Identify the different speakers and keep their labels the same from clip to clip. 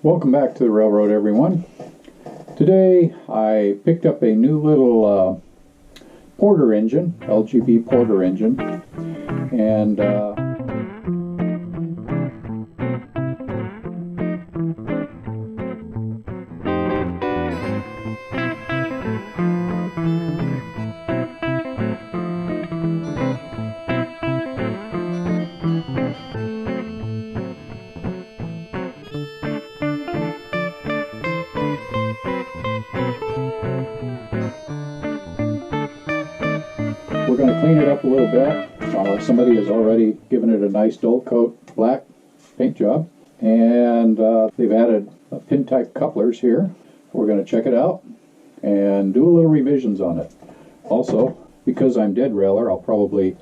Speaker 1: Welcome back to the railroad, everyone. Today I picked up a new little Porter engine, LGB Porter engine, and we're going to clean it up a little bit. Somebody has already given it a nice dull coat black paint job, and they've added pin type couplers here. We're going to check it out and do a little revisions on it. Also, because I'm dead railer, I'll probably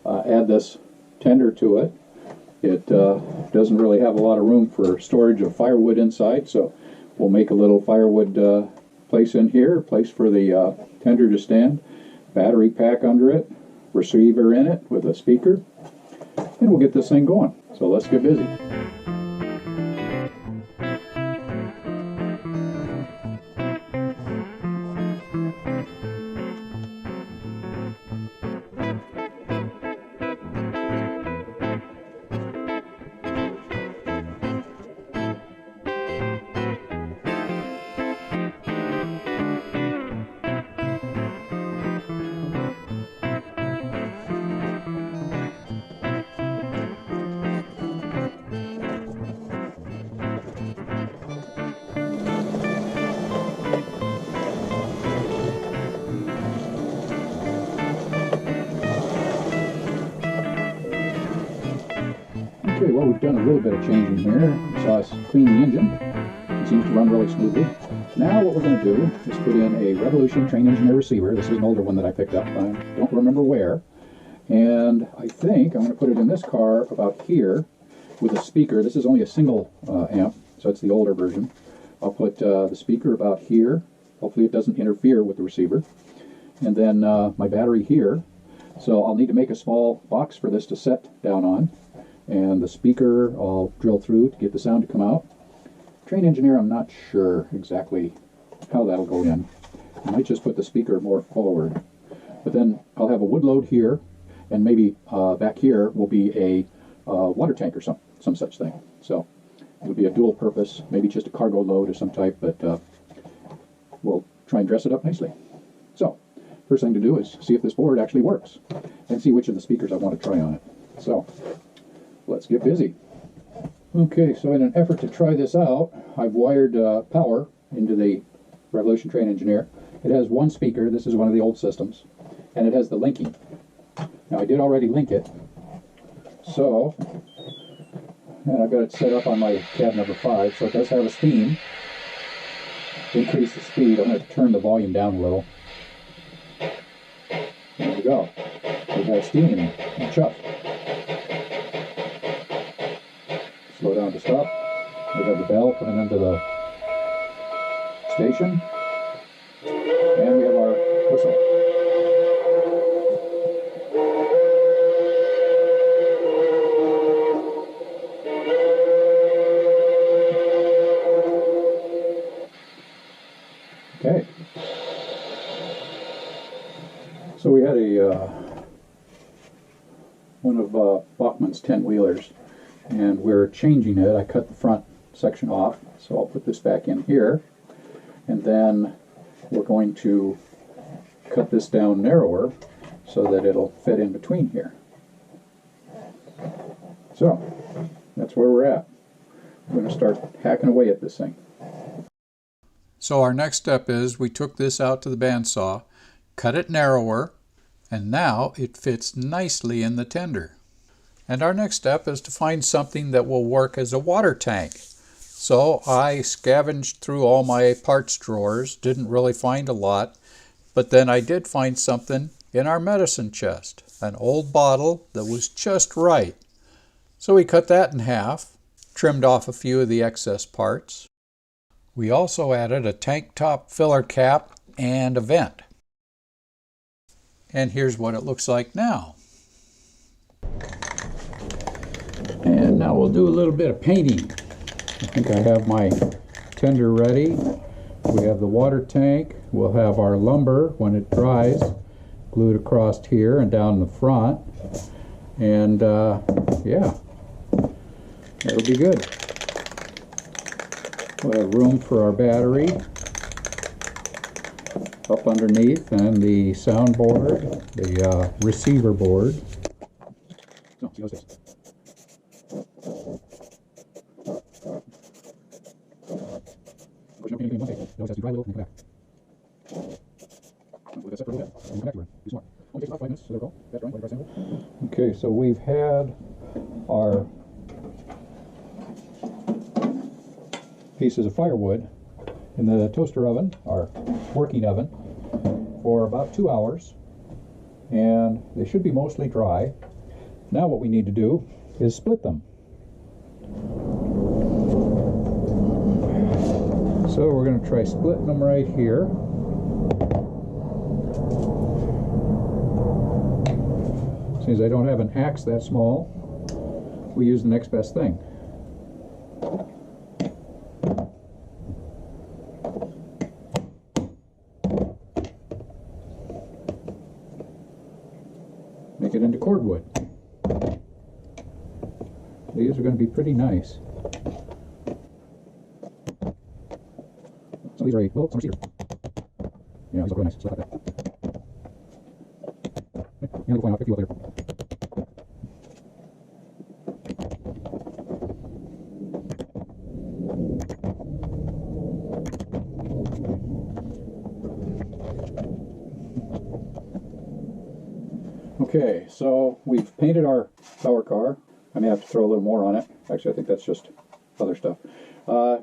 Speaker 1: add this tender to it. It doesn't really have a lot of room for storage of firewood inside, so we'll make a little firewood place in here, place for the tender to stand, battery pack under it, receiver in it with a speaker, and we'll get this thing going. So let's get busy. Okay, well, we've done a little bit of changing here. You saw us clean the engine. It seems to run really smoothly. Now what we're going to do is put in a Revolution Train Engineer receiver. This is an older one that I picked up. I don't remember where. And I think I'm going to put it in this car about here with a speaker. This is only a single amp, so it's the older version. I'll put the speaker about here. Hopefully it doesn't interfere with the receiver. And then my battery here. So I'll need to make a small box for this to set down on. And the speaker I'll drill through to get the sound to come out. Train engineer, I'm not sure exactly how that'll go in. I might just put the speaker more forward. But then I'll have a wood load here, and maybe back here will be a water tank or some such thing. So it'll be a dual purpose, maybe just a cargo load of some type, but we'll try and dress it up nicely. So first thing to do is see if this board actually works, and see which of the speakers I want to try on it. So let's get busy. Okay, so in an effort to try this out, I've wired power into the Revolution Train Engineer. It has one speaker. This is one of the old systems, and it has the linking. Now I did already link it, so, and I've got it set up on my cab number 5, so it does have a steam. Increase the speed. I'm going to turn the volume down a little. There we go. We have steam and chuff. Slow down to stop. We have the bell coming into the station. And we have our whistle. Okay. So we had one of Bachman's 10-wheelers. And we're changing it. I cut the front section off, so I'll put this back in here. And then we're going to cut this down narrower so that it'll fit in between here. So that's where we're at. We're going to start hacking away at this thing.
Speaker 2: So our next step is we took this out to the bandsaw, cut it narrower, and now it fits nicely in the tender. And our next step is to find something that will work as a water tank. So I scavenged through all my parts drawers, didn't really find a lot, but then I did find something in our medicine chest, an old bottle that was just right. So we cut that in half, trimmed off a few of the excess parts. We also added a tank top filler cap and a vent. And here's what it looks like now.
Speaker 1: And now we'll do a little bit of painting. I think I have my tender ready. We have the water tank. We'll have our lumber when it dries glued across here and down the front. And yeah, that'll be good. We'll have room for our battery up underneath, and the soundboard, the receiver board. No, see how this. Okay, so we've had our pieces of firewood in the toaster oven, our working oven, for about 2 hours, and they should be mostly dry. Now what we need to do is split them. So we're going to try splitting them right here. Since I don't have an axe that small, we use the next best thing. Make it into cordwood. These are going to be pretty nice. Some of these are well, some are cedar. Yeah, these look really nice. Stuff like that. Okay, we'll find out 50 up there. Okay, so we've painted our power car. I may have to throw a little more on it. Actually, I think that's just other stuff.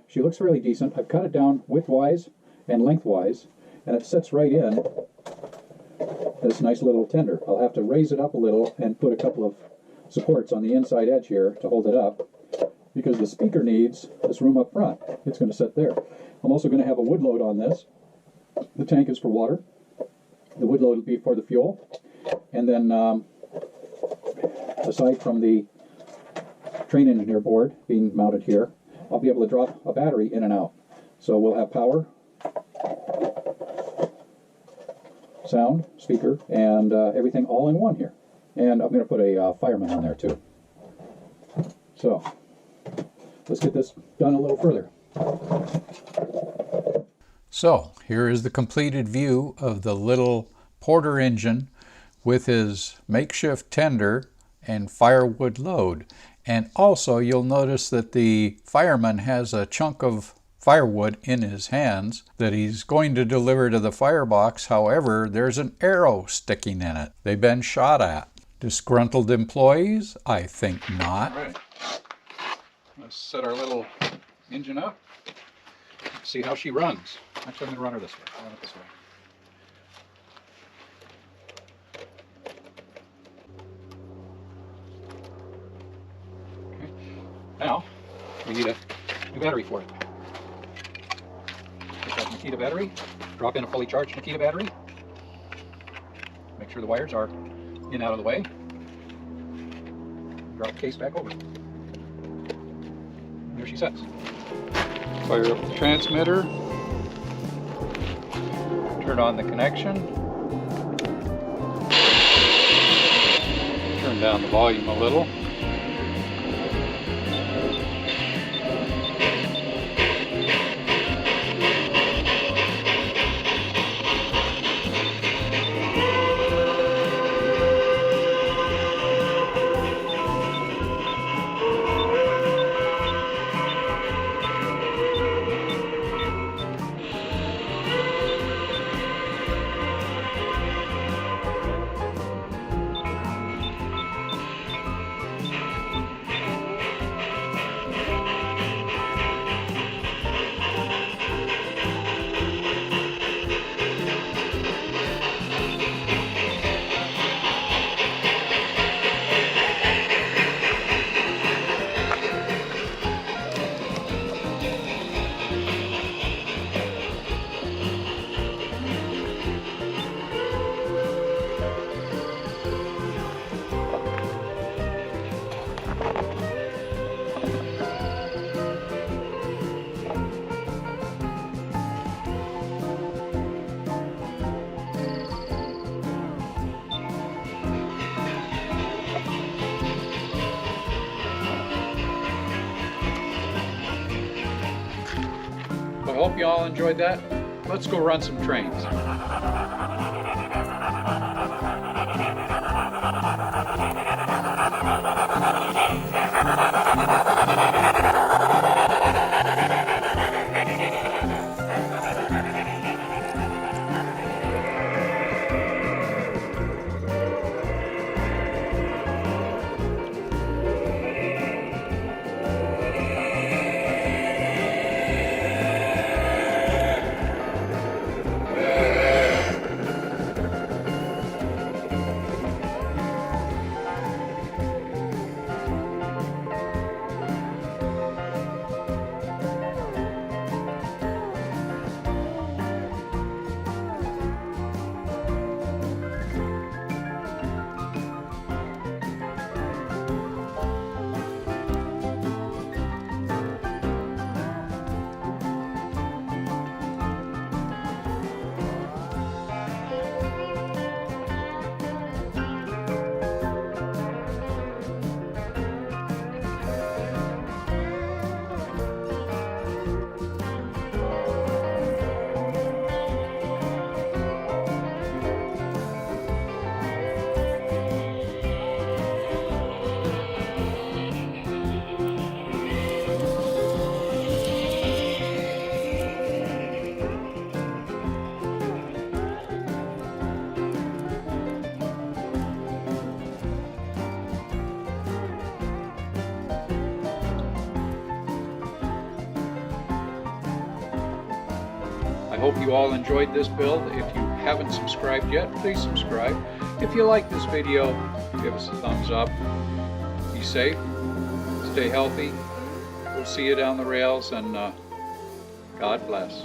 Speaker 1: She looks really decent. I've cut it down widthwise and lengthwise, and it sits right in this nice little tender. I'll have to raise it up a little and put a couple of supports on the inside edge here to hold it up, because the speaker needs this room up front. It's going to sit there. I'm also going to have a wood load on this. The tank is for water. The wood load will be for the fuel. And then aside from the train engineer board being mounted here, I'll be able to drop a battery in and out. So we'll have power, sound, speaker, and everything all in one here. And I'm going to put a fireman on there too. So let's get this done a little further.
Speaker 2: So here is the completed view of the little Porter engine with his makeshift tender and firewood load. And also you'll notice that the fireman has a chunk of firewood in his hands that he's going to deliver to the firebox. However, there's an arrow sticking in it. They've been shot at. Disgruntled employees? I think not.
Speaker 1: All right. Let's set our little engine up. See how she runs. Actually, I'm going to run her this way. I'll run it this way. Now, we need a new battery for it. Take out Nikita battery, drop in a fully charged Nikita battery, make sure the wires are in and out of the way, drop the case back over. And there she sits. Fire up the transmitter, turn on the connection, turn down the volume a little.
Speaker 2: hope you all enjoyed that. Let's go run some trains. I hope you all enjoyed this build. If you haven't subscribed yet, please subscribe. If you like this video, give us a thumbs up. Be safe, stay healthy. We'll see you down the rails, and God bless.